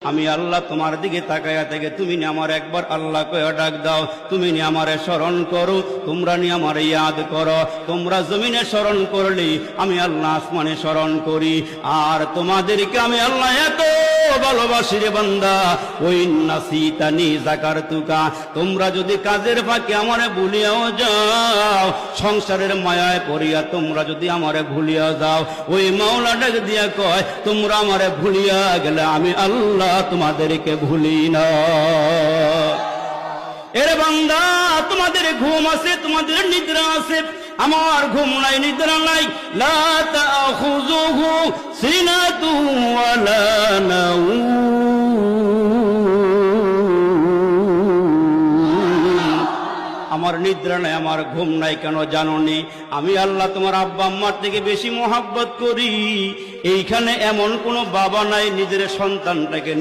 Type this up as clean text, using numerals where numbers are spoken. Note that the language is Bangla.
আমি আল্লাহ তোমার দিকে তাকায়া থেকে তুমি নি আমার একবার আল্লাহ কয়ে ডাক দাও, তুমি নি আমারে স্মরণ করো, তোমরা নি আমারে ইয়াদ করো। তোমরা জমিনে স্মরণ করলে আমি আল্লাহ আসমানে স্মরণ করি। আর তোমাদেরকে আমি আল্লাহ এত ভালোবাসি রে বান্দা, ওই নাসিতানি যাকারতুকা, তোমরা যদি কাজের ফাঁকে আমারে ভুলিয়াও যাও, সংসারের মায়ায় পড়িয়া তোমরা যদি আমারে ভুলিয়া যাও, ওই মাওলা ডাক দিয়া কয় তোমরা আমারে ভুলিয়া গেলে আমি আল্লাহ তোমাদেরকে ভুলি না। এর বান্দা, তোমাদের ঘুম আছে, তোমাদের নিদ্রা আছে, আমার ঘুম নাই, নিদ্রা নাই। লা তাখুযুহু সিনাতুন ওয়ালা নাওম, আমার নিদ্রা নাই, আমার ঘুম নাই। কেন জানোনি? আমি আল্লাহ তোমার আব্বা আম্মার থেকে বেশি মহব্বত করি। এইখানে এমন কোনো বাবা নাই নিজের সন্তানটাকে